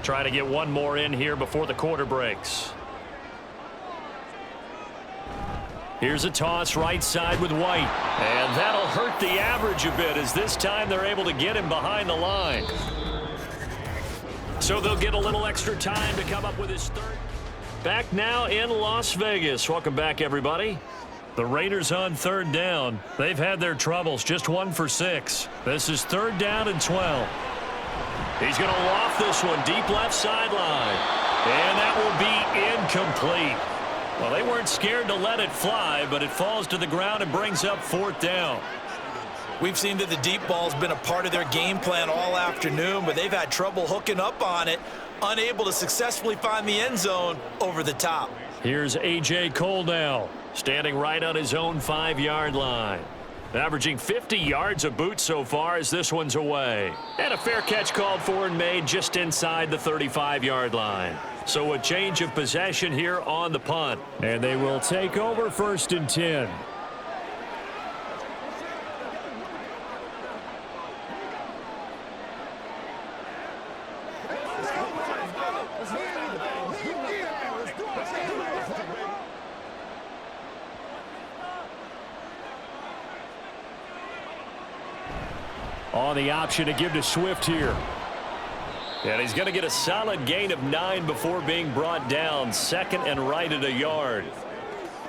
Trying to get one more in here before the quarter breaks. Here's a toss right side with White. And that'll hurt the average a bit as this time they're able to get him behind the line. So they'll get a little extra time to come up with his 3rd. Back now in Las Vegas. Welcome back, everybody. The Raiders on 3rd down. They've had their troubles, just 1 for 6. This is 3rd down and 12. He's going to loft this one deep left sideline. And that will be incomplete. Well, they weren't scared to let it fly, but it falls to the ground and brings up 4th down. We've seen that the deep ball's been a part of their game plan all afternoon, but they've had trouble hooking up on it, unable to successfully find the end zone over the top. Here's A.J. Cole now, standing right on his own 5-yard line. Averaging 50 yards a boot so far as this one's away. And a fair catch called for and made just inside the 35-yard line. So a change of possession here on the punt. And they will take over 1st and 10. On the option to give to Swift here. And he's going to get a solid gain of 9 before being brought down. 2nd and right at a yard.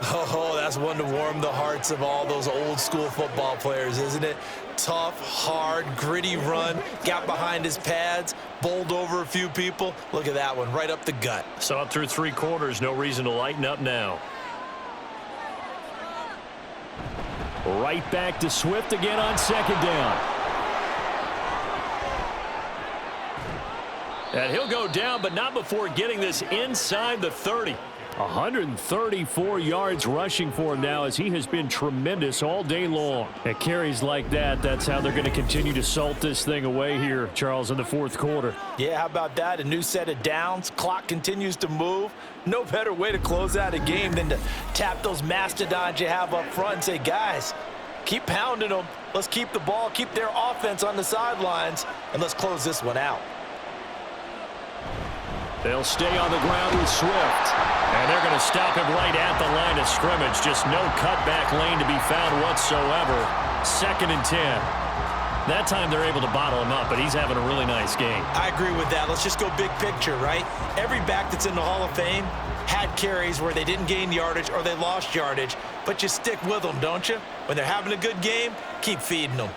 Oh, that's one to warm the hearts of all those old school football players, isn't it? Tough, hard, gritty run. Got behind his pads, bowled over a few people. Look at that one, right up the gut. Saw it through 3 quarters. No reason to lighten up now. Right back to Swift again on 2nd down. And he'll go down, but not before getting this inside the 30. 134 yards rushing for him now as he has been tremendous all day long. At carries like that, that's how they're going to continue to salt this thing away here, Charles, in the 4th quarter. Yeah, how about that? A new set of downs. Clock continues to move. No better way to close out a game than to tap those mastodons you have up front and say, guys, keep pounding them. Let's keep the ball, keep their offense on the sidelines, and let's close this one out. They'll stay on the ground with Swift. And they're going to stop him right at the line of scrimmage. Just no cutback lane to be found whatsoever. 2nd and 10. That time they're able to bottle him up, but he's having a really nice game. I agree with that. Let's just go big picture, right? Every back that's in the Hall of Fame had carries where they didn't gain yardage or they lost yardage, but you stick with them, don't you? When they're having a good game, keep feeding them.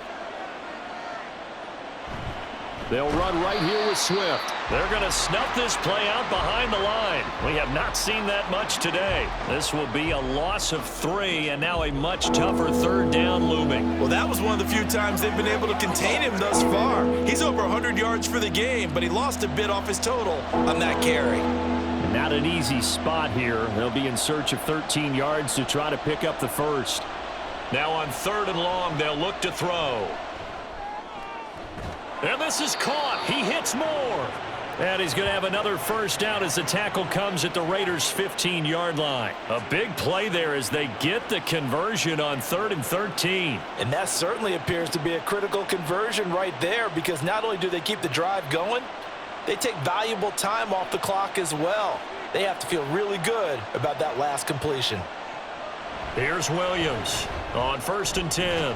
They'll run right here with Swift. They're going to snuff this play out behind the line. We have not seen that much today. This will be a loss of 3, and now a much tougher 3rd down looming. Well, that was one of the few times they've been able to contain him thus far. He's over 100 yards for the game, but he lost a bit off his total on that carry. Not an easy spot here. They'll be in search of 13 yards to try to pick up the 1st. Now on 3rd and long, they'll look to throw. And this is caught. He hits more. And he's going to have another 1st down as the tackle comes at the Raiders' 15-yard line. A big play there as they get the conversion on 3rd and 13. And that certainly appears to be a critical conversion right there, because not only do they keep the drive going, they take valuable time off the clock as well. They have to feel really good about that last completion. Here's Williams on 1st and 10.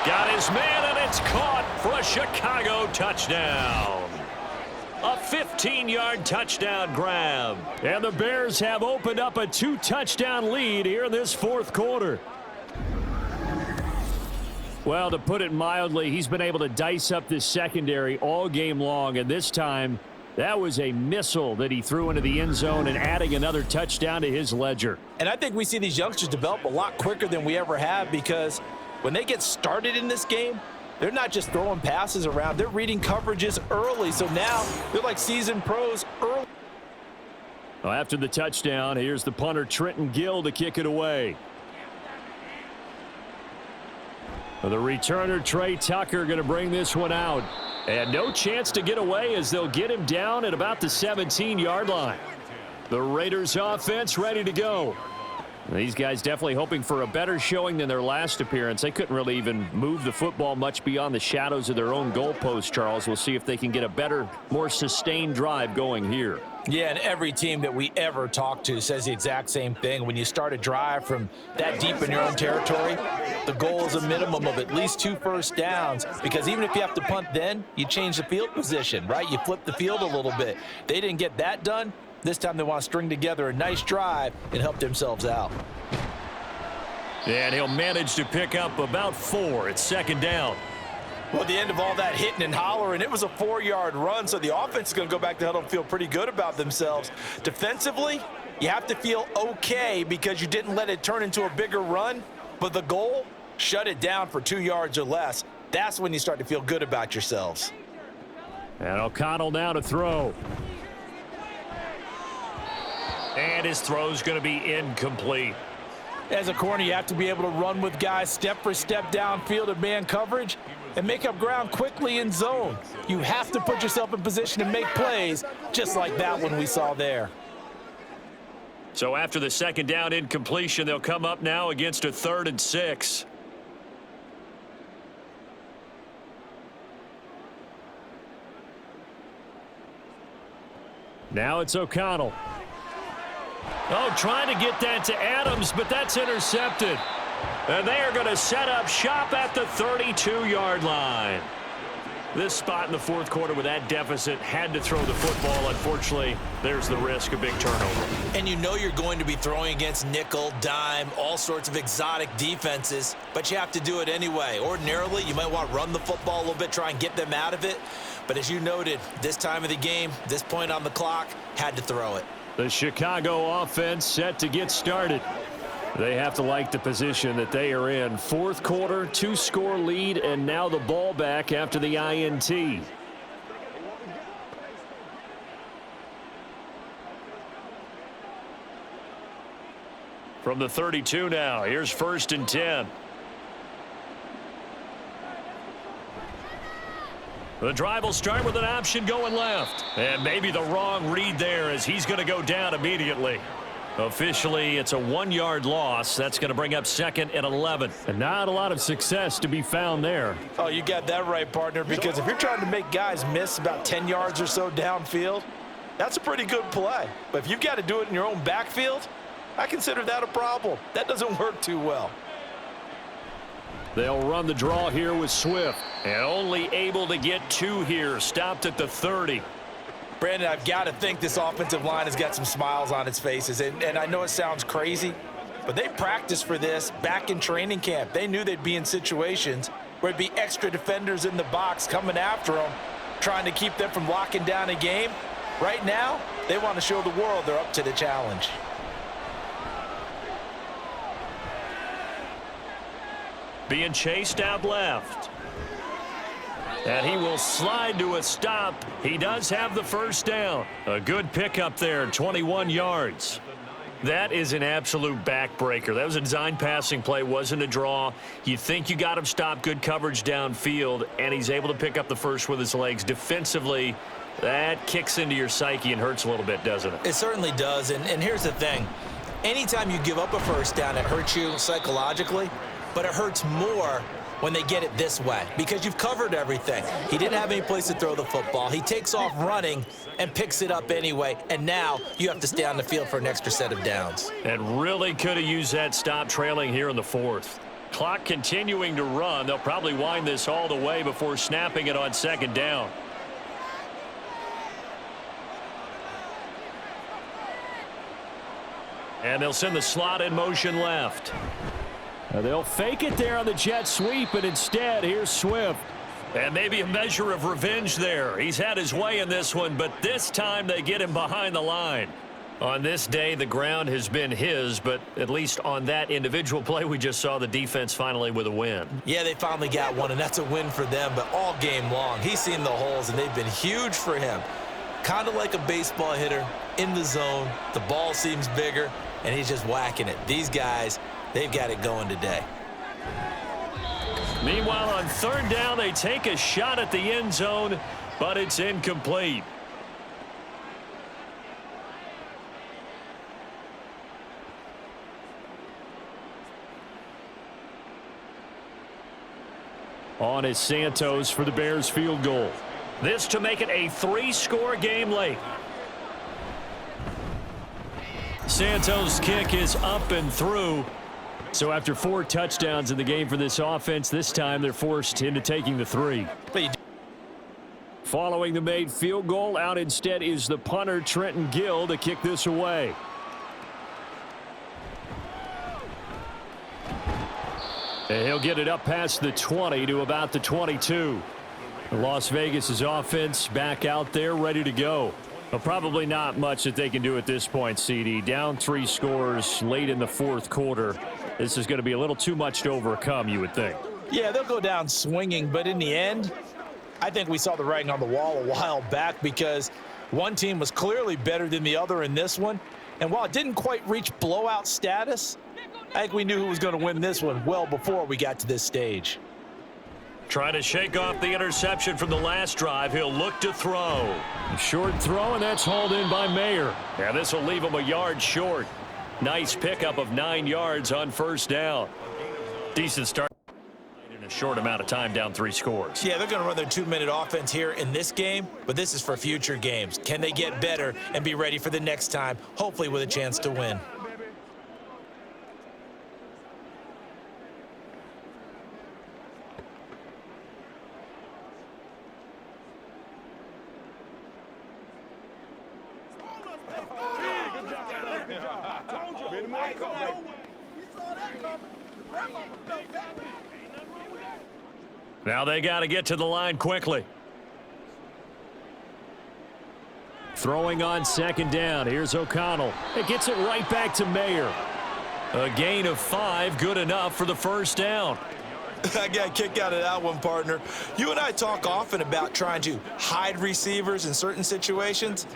Got his man, and it's caught for a Chicago touchdown. A 15-yard touchdown grab. And the Bears have opened up a 2-touchdown lead here in this 4th quarter. Well, to put it mildly, he's been able to dice up this secondary all game long, and this time that was a missile that he threw into the end zone and adding another touchdown to his ledger. And I think we see these youngsters develop a lot quicker than we ever have, because when they get started in this game, they're not just throwing passes around. They're reading coverages early. So now they're like seasoned pros early. Well, after the touchdown, here's the punter Trenton Gill to kick it away. The returner Trey Tucker going to bring this one out. And no chance to get away as they'll get him down at about the 17-yard line. The Raiders offense ready to go. These guys definitely hoping for a better showing than their last appearance. They couldn't really even move the football much beyond the shadows of their own goalpost, Charles. We'll see if they can get a better, more sustained drive going here. Yeah, and every team that we ever talk to says the exact same thing. When you start a drive from that deep in your own territory, the goal is a minimum of at least 2 first downs, because even if you have to punt then, you change the field position, right? You flip the field a little bit. They didn't get that done. This time they want to string together a nice drive and help themselves out. And he'll manage to pick up about 4 at 2nd down. Well, at the end of all that hitting and hollering, it was a 4-yard run, so the offense is going to go back to the huddle and feel pretty good about themselves. Defensively, you have to feel okay because you didn't let it turn into a bigger run, but the goal, shut it down for 2 yards or less. That's when you start to feel good about yourselves. And O'Connell now to throw. And his throw's going to be incomplete. As a corner, you have to be able to run with guys step for step downfield in man coverage and make up ground quickly in zone. You have to put yourself in position to make plays, just like that one we saw there. So after the second down incompletion, they'll come up now against a 3rd and 6. Now it's O'Connell. Oh, trying to get that to Adams, but that's intercepted. And they are going to set up shop at the 32-yard line. This spot in the 4th quarter with that deficit had to throw the football. Unfortunately, there's the risk of big turnover. And you know you're going to be throwing against nickel, dime, all sorts of exotic defenses, but you have to do it anyway. Ordinarily, you might want to run the football a little bit, try and get them out of it. But as you noted, this time of the game, this point on the clock, had to throw it. The Chicago offense set to get started. They have to like the position that they are in. 4th quarter, 2-score lead, and now the ball back after the INT. From the 32 now, here's 1st and 10. The drive will start with an option going left. And maybe the wrong read there as he's going to go down immediately. Officially, it's a 1-yard loss. That's going to bring up 2nd and 11. And not a lot of success to be found there. Oh, you got that right, partner, because if you're trying to make guys miss about 10 yards or so downfield, that's a pretty good play. But if you've got to do it in your own backfield, I consider that a problem. That doesn't work too well. They'll run the draw here with Swift. And only able to get 2 here. Stopped at the 30. Brandon, I've got to think this offensive line has got some smiles on its faces. And I know it sounds crazy, but they practiced for this back in training camp. They knew they'd be in situations where it'd be extra defenders in the box coming after them, trying to keep them from locking down a game. Right now, they want to show the world they're up to the challenge. Being chased out left. And he will slide to a stop. He does have the 1st down. A good pickup there, 21 yards. That is an absolute backbreaker. That was a design passing play, wasn't a draw. You think you got him stopped, good coverage downfield, and he's able to pick up the 1st with his legs. Defensively, that kicks into your psyche and hurts a little bit, doesn't it? It certainly does, and here's the thing. Anytime you give up a 1st down, it hurts you psychologically, but it hurts more when they get it this way because you've covered everything. He didn't have any place to throw the football. He takes off running and picks it up anyway, and now you have to stay on the field for an extra set of downs. And really could have used that stop trailing here in the 4th. Clock continuing to run. They'll probably wind this all the way before snapping it on 2nd down. And they'll send the slot in motion left. They'll fake it there on the jet sweep, and instead, here's Swift. And maybe a measure of revenge there. He's had his way in this one, but this time they get him behind the line. On this day, the ground has been his, but at least on that individual play, we just saw the defense finally with a win. Yeah, they finally got one, and that's a win for them, but all game long, he's seen the holes, and they've been huge for him. Kind of like a baseball hitter in the zone. The ball seems bigger, and he's just whacking it. These guys, they've got it going today. Meanwhile, on 3rd down, they take a shot at the end zone, but it's incomplete. On is Santos for the Bears field goal. This to make it a 3-score game late. Santos' kick is up and through. So after 4 touchdowns in the game for this offense, this time they're forced into taking the 3. Following the made field goal, out instead is the punter Trenton Gill to kick this away. And he'll get it up past the 20 to about the 22. Las Vegas' offense back out there ready to go. Well, probably not much that they can do at this point, CD. Down 3 scores late in the fourth quarter. This is going to be a little too much to overcome, you would think. Yeah, they'll go down swinging, but in the end, I think we saw the writing on the wall a while back because one team was clearly better than the other in this one. And while it didn't quite reach blowout status, I think we knew who was going to win this one well before we got to this stage. Trying to shake off the interception from the last drive. He'll look to throw. A short throw, and that's hauled in by Mayer. Yeah, this will leave him a yard short. Nice pickup of 9 yards on first down. Decent start in a short amount of time, down 3 scores. Yeah, they're going to run their 2-minute offense here in this game, but this is for future games. Can they get better and be ready for the next time, hopefully with a chance to win? Now they got to get to the line quickly. Throwing on second down. Here's O'Connell. It gets it right back to Mayer. A gain of 5, good enough for the first down. I got a kick out of that one, partner. You and I talk often about trying to hide receivers in certain situations,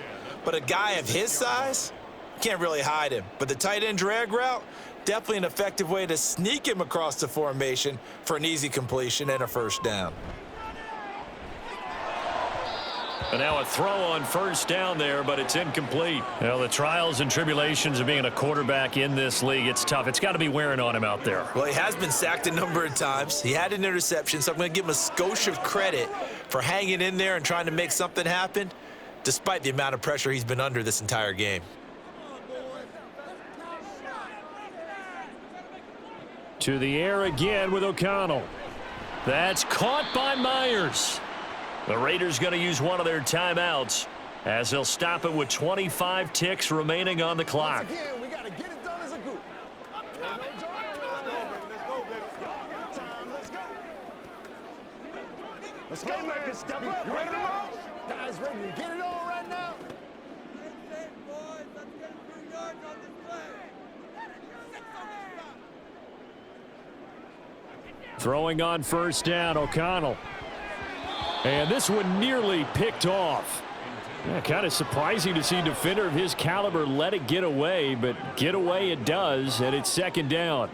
but a guy of his size can't really hide him. But the tight end drag route, definitely an effective way to sneak him across the formation for an easy completion and a first down. And now a throw on first down there, but it's incomplete. Well, the trials and tribulations of being a quarterback in this league, it's tough. It's got to be wearing on him out there. Well, he has been sacked a number of times. He had an interception, so I'm going to give him a skosh of credit for hanging in there and trying to make something happen, despite the amount of pressure he's been under this entire game. To the air again with O'Connell. That's caught by Myers. The Raiders going to use one of their timeouts as they'll stop it with 25 ticks remaining on the clock. Again, we got to get it done as a group. Let's go, man. Step up. You ready to roll? Guys ready to get it on right now? Throwing on first down, O'Connell. And this one nearly picked off. Yeah, kind of surprising to see a defender of his caliber let it get away, but get away it does, and it's second down.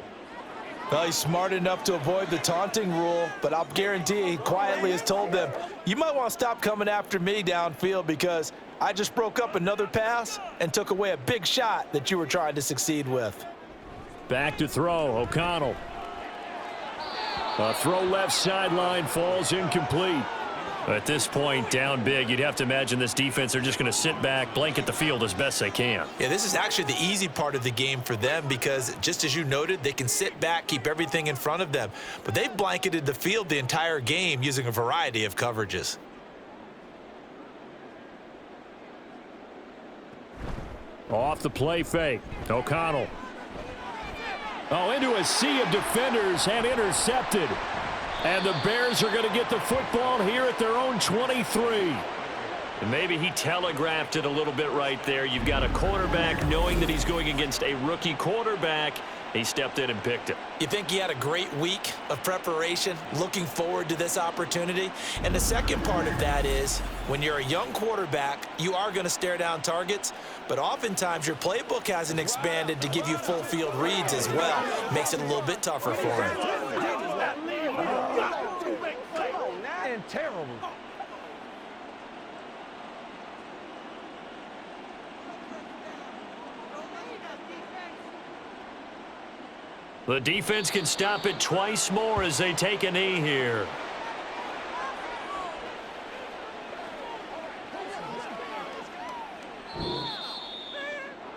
Well, he's smart enough to avoid the taunting rule, but I'll guarantee he quietly has told them, you might want to stop coming after me downfield because I just broke up another pass and took away a big shot that you were trying to succeed with. Back to throw, O'Connell. A throw left sideline falls incomplete. At this point, down big, you'd have to imagine this defense are just going to sit back, blanket the field as best they can. Yeah, this is actually the easy part of the game for them because, just as you noted, they can sit back, keep everything in front of them. But they've blanketed the field the entire game using a variety of coverages. Off the play fake, O'Connell. Oh, into a sea of defenders and intercepted. And the Bears are going to get the football here at their own 23. And maybe he telegraphed it a little bit right there. You've got a quarterback knowing that he's going against a rookie quarterback. He stepped in and picked it. You think he had a great week of preparation, looking forward to this opportunity? And the second part of that is, when you're a young quarterback, you are going to stare down targets, but oftentimes your playbook hasn't expanded to give you full field reads as well. Makes it a little bit tougher for him. Terrible. The defense can stop it twice more as they take a knee here.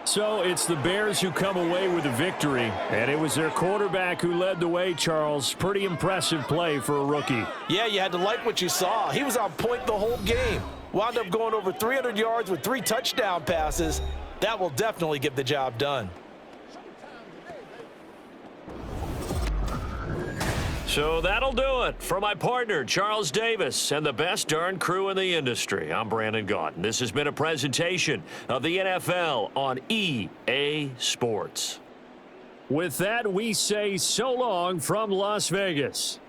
So it's the Bears who come away with a victory, and it was their quarterback who led the way, Charles. Pretty impressive play for a rookie. Yeah, you had to like what you saw. He was on point the whole game. Wound up going over 300 yards with 3 touchdown passes. That will definitely get the job done. So that'll do it. For my partner, Charles Davis, and the best darn crew in the industry, I'm Brandon Gaudin. This has been a presentation of the NFL on EA Sports. With that, we say so long from Las Vegas.